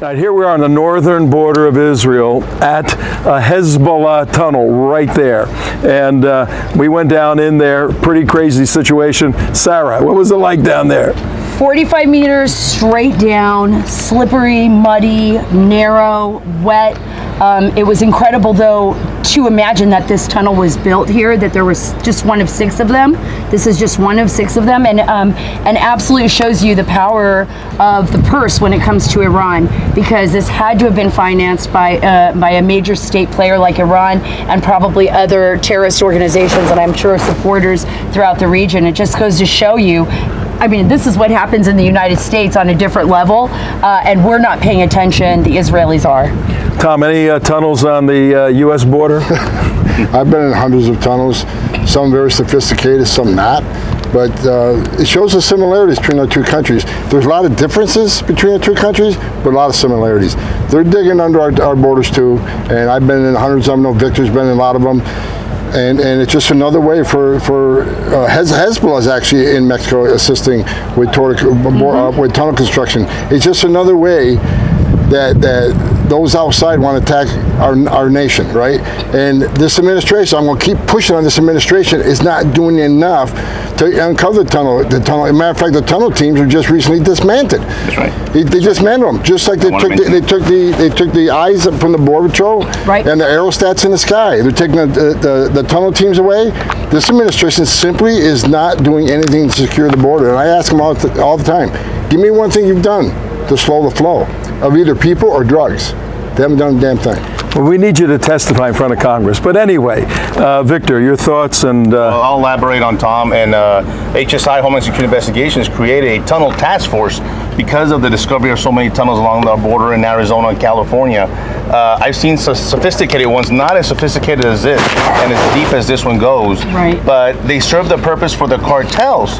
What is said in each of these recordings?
All right, here we are on the northern border of Israel at a Hezbollah tunnel right there. And we went down in there, pretty crazy situation. Sarah, what was it like down there? 45 meters straight down, slippery, muddy, narrow, wet. It was incredible, though, to imagine that this tunnel was built here, that there was just one of 6 of them. This is just one of 6 of them, and absolutely shows you the power of the purse when it comes to Iran, because this had to have been financed by a major state player like Iran and probably other terrorist organizations, and I'm sure supporters throughout the region. It just goes to show you, I mean, this is what happens in the United States on a different level, and we're not paying attention. The Israelis are. Tom, any tunnels on the U.S. border? I've been in hundreds of tunnels, some very sophisticated, some not. But it shows the similarities between our two countries. There's a lot of differences between the two countries, but a lot of similarities. They're digging under our borders too, and I've been in hundreds of them. No, Victor's been in a lot of them. And it's just another way for Hezbollah is actually in Mexico assisting with tunnel construction. It's just another way that those outside want to attack our nation, right? And this administration, I'm going to keep pushing on this administration, is not doing enough to uncover the tunnel. As a matter of fact, the tunnel teams were just recently dismantled. That's right. They dismantled them, just like they took the eyes from the Border Patrol and the aerostats in the sky. They're taking the tunnel teams away. This administration simply is not doing anything to secure the border. And I ask them all the time, give me one thing you've done to slow the flow of either people or drugs. They haven't done a damn thing. Well, we need you to testify in front of Congress. But anyway, Victor, your thoughts and... Well, I'll elaborate on Tom. And HSI, Homeland Security Investigations, created a tunnel task force because of the discovery of so many tunnels along our border in Arizona and California. I've seen sophisticated ones, not as sophisticated as this and as deep as this one goes. Right. But they serve the purpose for the cartels,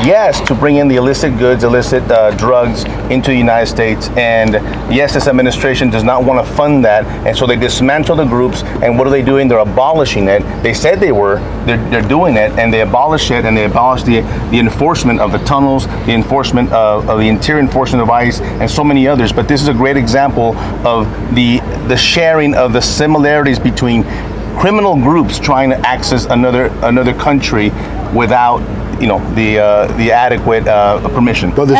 yes, to bring in the illicit goods, illicit drugs into the United States. And yes, this administration does not want to fund that. And so they dismantle the groups. And what are they doing? They're abolishing it. They said they were. They're doing it. And they abolish it. And they abolish the enforcement of the tunnels, the enforcement of the interior enforcement of ICE, and so many others. But this is a great example of the sharing of the similarities between criminal groups trying to access another country without the adequate permission. But the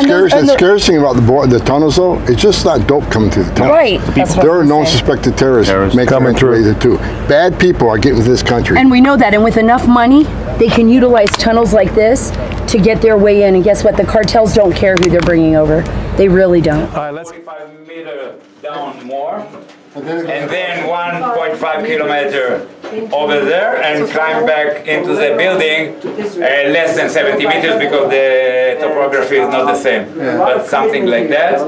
scariest thing about the tunnels, though, it's just not dope coming through the tunnels. Right. There are known suspected terrorists making their way there too. Bad people are getting to this country. And we know that. And with enough money, they can utilize tunnels like this to get their way in. And guess what? The cartels don't care who they're bringing over. They really don't. All right, let's 45 meters down more, and then 1.5 kilometer over there, and climb back into the building less than 70 meters because the topography is not the same, but something like that.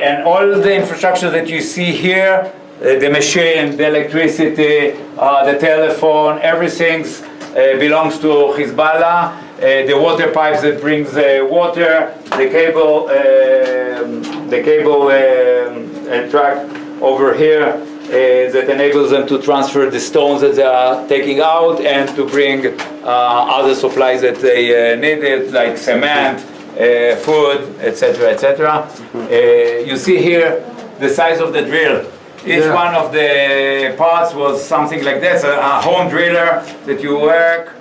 And all the infrastructure that you see here, the machine, the electricity, the telephone, everything belongs to Hezbollah. The water pipes that brings water, the cable track over here that enables them to transfer the stones that they are taking out and to bring other supplies that they needed, like cement, food, etc., etc. You see here the size of the drill. Each one of the parts was something like this, a home driller that you work,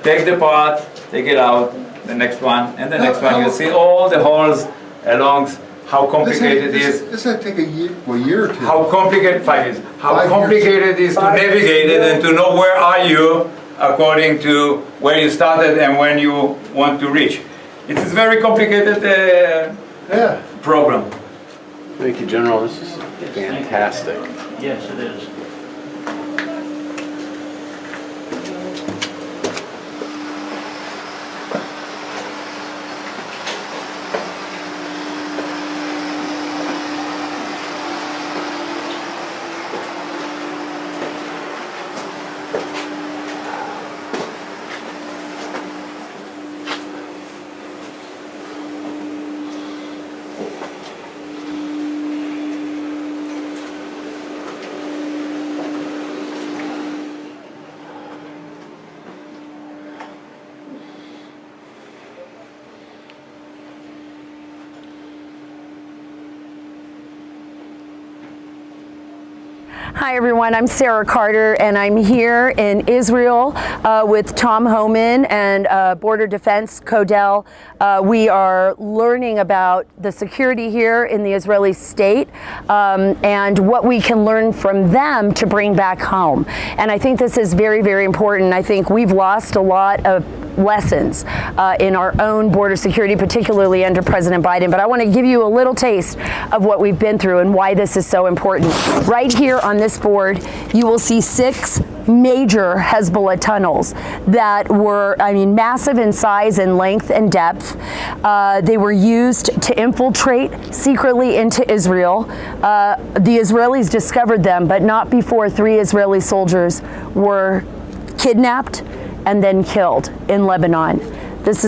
take the part, take it out, the next one, and the next one. You see all the holes along. How complicated it is. This would take a year or two. How complicated, 5 years. How complicated it is to navigate it and to know where are you according to where you started and when you want to reach. It is very complicated program. Thank you, General. This is fantastic. Yes, it is. Hi everyone, I'm Sarah Carter and I'm here in Israel with Tom Homan and Border Defense Codell. We are learning about the security here in the Israeli state and what we can learn from them to bring back home. And I think this is very, very important. I think we've lost a lot of lessons in our own border security, particularly under President Biden. But I want to give you a little taste of what we've been through and why this is so important. Right here on this board, you will see 6 major Hezbollah tunnels that were, massive in size and length and depth. They were used to infiltrate secretly into Israel. The Israelis discovered them, but not before 3 Israeli soldiers were kidnapped and then killed in Lebanon. This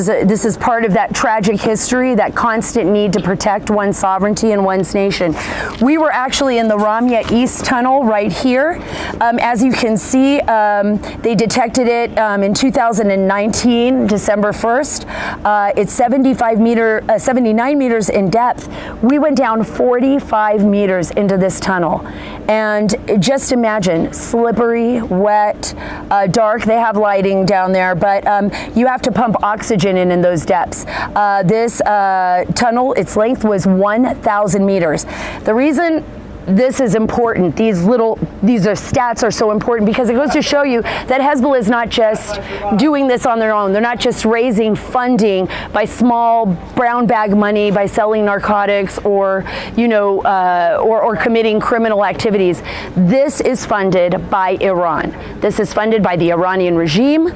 is part of that tragic history, that constant need to protect one's sovereignty and one's nation. We were actually in the Ramiya East Tunnel right here. As you can see, they detected it in 2019, December 1st. It's 79 meters in depth. We went down 45 meters into this tunnel. And just imagine, slippery, wet, dark. They have lighting down there, but you have to pump oxygen in those depths. This tunnel, its length was 1,000 meters. The reason this is important, these stats are so important because it goes to show you that Hezbollah is not just doing this on their own. They're not just raising funding by small brown bag money, by selling narcotics or committing criminal activities. This is funded by Iran. This is funded by the Iranian regime.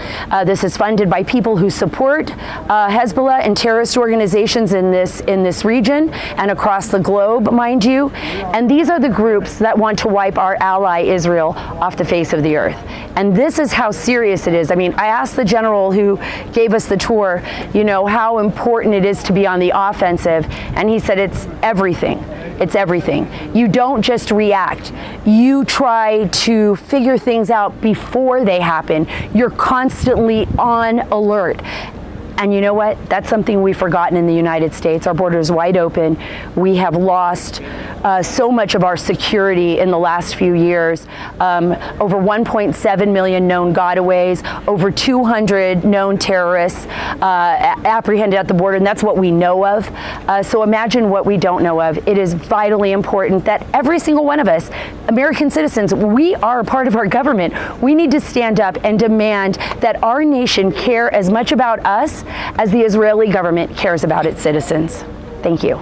This is funded by people who support Hezbollah and terrorist organizations in this region and across the globe, mind you. And these are the groups that want to wipe our ally Israel off the face of the earth. And this is how serious it is. I asked the general who gave us the tour, how important it is to be on the offensive, and he said it's everything. It's everything. You don't just react. You try to figure things out before they happen. You're constantly on alert. And you know what? That's something we've forgotten in the United States. Our border is wide open. We have lost so much of our security in the last few years. Over 1.7 million known gotaways, over 200 known terrorists apprehended at the border, and that's what we know of. So imagine what we don't know of. It is vitally important that every single one of us, American citizens, we are a part of our government. We need to stand up and demand that our nation care as much about us as the Israeli government cares about its citizens. Thank you.